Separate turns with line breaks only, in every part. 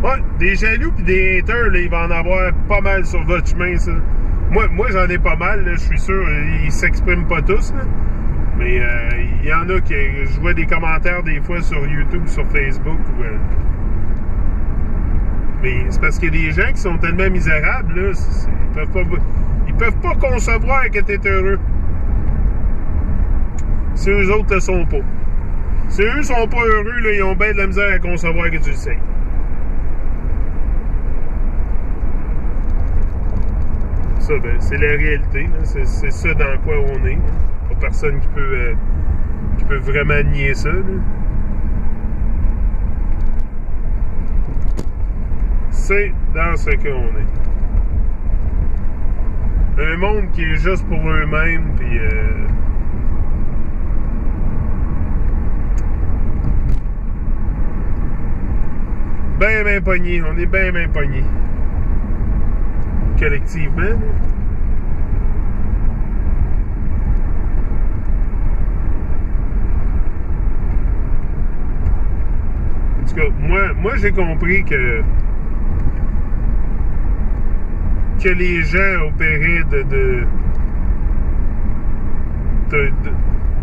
Ouais, des jaloux pis des haters, là, il va en avoir pas mal sur votre chemin, ça. Moi j'en ai pas mal, là, je suis sûr. Ils s'expriment pas tous, là. Mais il y en a qui... Je vois des commentaires des fois sur YouTube, sur Facebook. Mais c'est parce qu'il y a des gens qui sont tellement misérables, là. Ils peuvent pas concevoir que t'es heureux. Si eux autres le sont pas. Si eux sont pas heureux, là, ils ont bien de la misère à concevoir que tu le sais. Ça, ben, c'est la réalité. Là. C'est ça dans quoi on est. Là. Pas personne qui peut vraiment nier ça. Là. C'est dans ce qu'on est. Un monde qui est juste pour eux-mêmes, puis ben pognés. On est ben pognés. Collectivement. Là. En tout cas, moi j'ai compris que les gens opéraient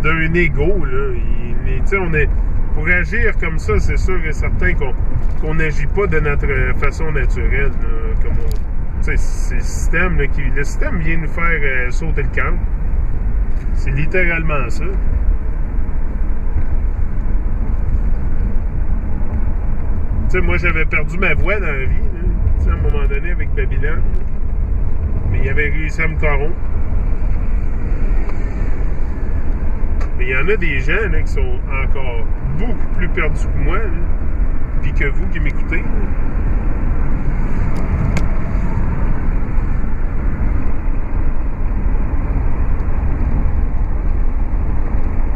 d'un égo, là. On est, pour agir comme ça, c'est sûr et certain qu'on n'agit pas de notre façon naturelle. Là, comme c'est le système, là, le système vient nous faire sauter le camp. C'est littéralement ça. T'sais, moi, j'avais perdu ma voix dans la vie, là, à un moment donné, avec Babylone. Mais il avait réussi à me corrompre. Mais il y en a des gens là, qui sont encore beaucoup plus perdus que moi, puis que vous qui m'écoutez.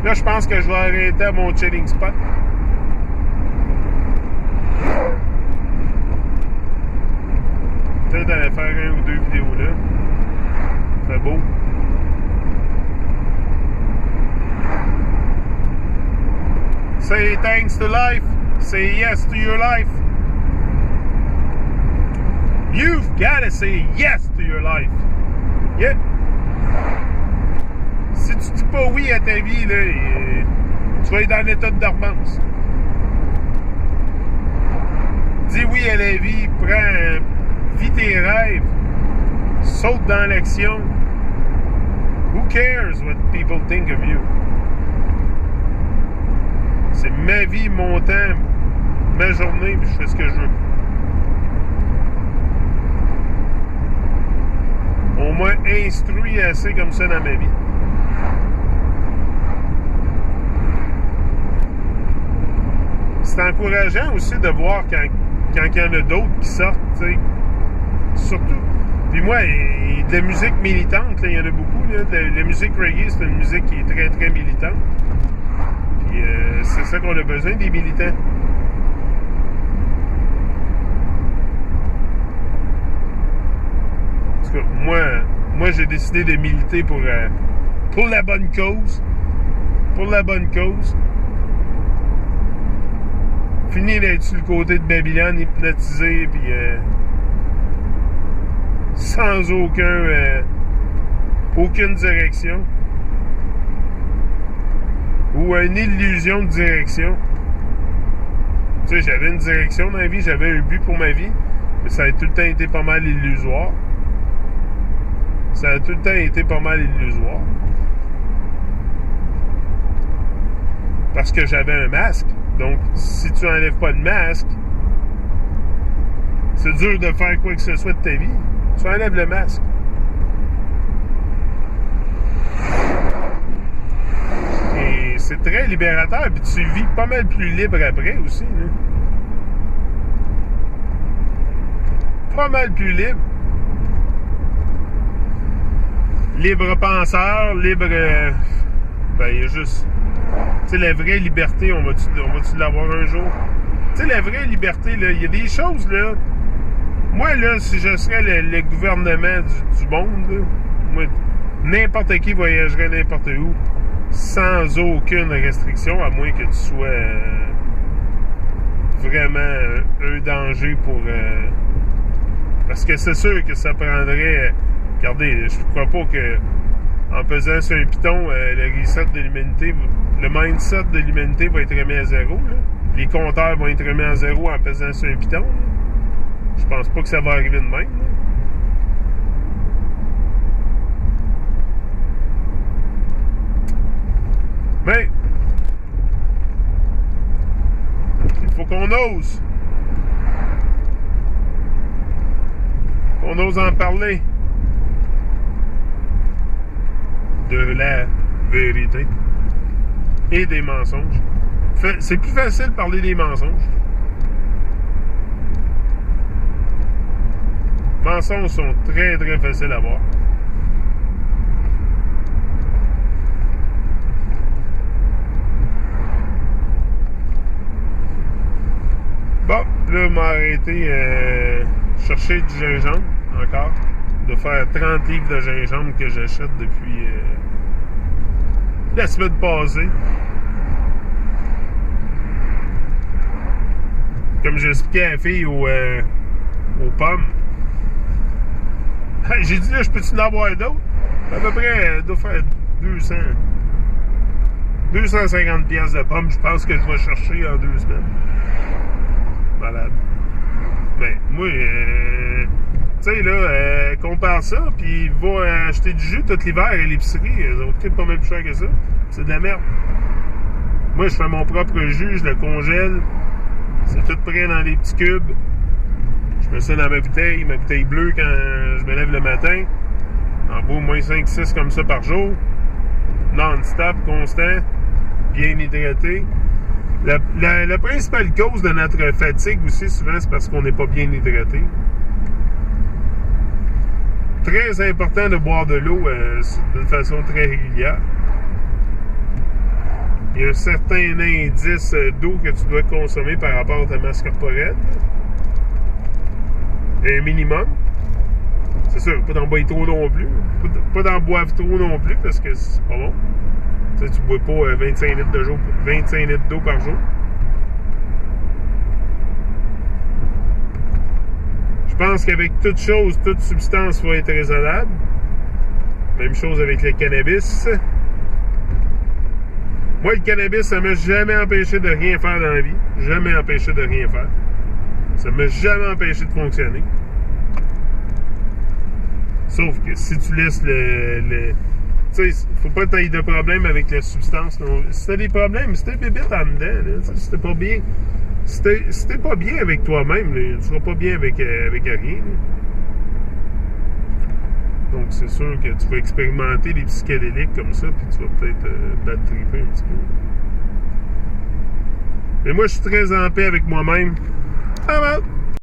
Là, je pense que je vais arrêter à mon chilling spot. Peut-être d'aller faire un ou deux vidéos là. C'est beau. Say thanks to life. Say yes to your life. You've got to say yes to your life. Yeah. Si tu dis pas oui à ta vie, là, tu vas être dans l'état de dormance. Dis oui à la vie, vis tes rêves, saute dans l'action. Who cares what people think of you? C'est ma vie, mon temps, ma journée, puis je fais ce que je veux. On m'a instruit assez comme ça dans ma vie. C'est encourageant aussi de voir quand il y en a d'autres qui sortent, tu sais. Surtout. Puis moi, de la musique militante, il y en a beaucoup. Là. La musique reggae, c'est une musique qui est très, très militante. Puis c'est ça qu'on a besoin, des militants. En tout cas, moi j'ai décidé de militer pour la bonne cause. Pour la bonne cause. Fini d'être sur le côté de Babylone, hypnotisé, puis sans aucune direction. Ou une illusion de direction. Tu sais, j'avais une direction dans la vie, j'avais un but pour ma vie, mais ça a tout le temps été pas mal illusoire. Ça a tout le temps été pas mal illusoire. Parce que j'avais un masque. Donc, si tu enlèves pas le masque, c'est dur de faire quoi que ce soit de ta vie. Tu enlèves le masque. Et c'est très libérateur, puis tu vis pas mal plus libre après aussi. Là. Pas mal plus libre. Libre penseur, libre... ben, il y a juste... Tu sais, la vraie liberté, on va-tu l'avoir un jour? Tu sais, la vraie liberté, là, il y a des choses, là... Moi, là, si je serais le gouvernement du monde, là, moi, n'importe qui voyagerait n'importe où, sans aucune restriction, à moins que tu sois vraiment un danger pour... parce que c'est sûr que ça prendrait... regardez, je crois pas que en pesant sur un piton, le reset de l'humanité, le mindset de l'humanité va être remis à zéro. Là. Les compteurs vont être remis à zéro en pesant sur un piton. Là. Je pense pas que ça va arriver de même. Là. Mais il faut qu'on ose. On ose en parler de la vérité et des mensonges. C'est plus facile de parler des mensonges. Les mensonges sont très très faciles à voir. Bon, là, je m'ai arrêté chercher du gingembre encore. De faire 30 livres de gingembre que j'achète depuis la semaine passée. Comme j'expliquais à la fille aux pommes. J'ai dit là, je peux-tu en avoir d'autres? À peu près, elle doit faire 250 pièces de pommes, je pense que je vais chercher en 2 semaines. Malade. Mais moi, tu sais, là, compare ça, puis va acheter du jus tout l'hiver à l'épicerie. Ça va coûter pas même plus cher que ça. C'est de la merde. Moi, je fais mon propre jus, je le congèle. C'est tout prêt dans des petits cubes. Je mets ça dans ma bouteille bleue quand je me lève le matin. En bois au moins 5-6 comme ça par jour. Non-stop, constant, bien hydraté. La principale cause de notre fatigue aussi, souvent, c'est parce qu'on n'est pas bien hydraté. Très important de boire de l'eau d'une façon très régulière. Il y a un certain indice d'eau que tu dois consommer par rapport à ta masse corporelle. Un minimum. C'est sûr, pas d'en boire trop non plus. Pas d'en boire trop non plus parce que c'est pas bon. Tu sais, tu bois pas 25 litres d'eau par jour. Je pense qu'avec toute substance va être raisonnable. Même chose avec le cannabis. Moi, le cannabis, ça m'a jamais empêché de rien faire dans la vie. Jamais empêché de rien faire. Ça m'a jamais empêché de fonctionner. Sauf que si tu laisses tu sais, faut pas que tu aies de problème avec la substance. Non. Si t'as des problèmes, si t'es bébête en dedans, là, si t'es pas bien... Si t'es pas bien avec toi-même, là, tu seras pas bien avec rien. Là. Donc, c'est sûr que tu vas expérimenter des psychédéliques comme ça, puis tu vas peut-être bad tripper un petit peu. Mais moi, je suis très en paix avec moi-même. Ah, well.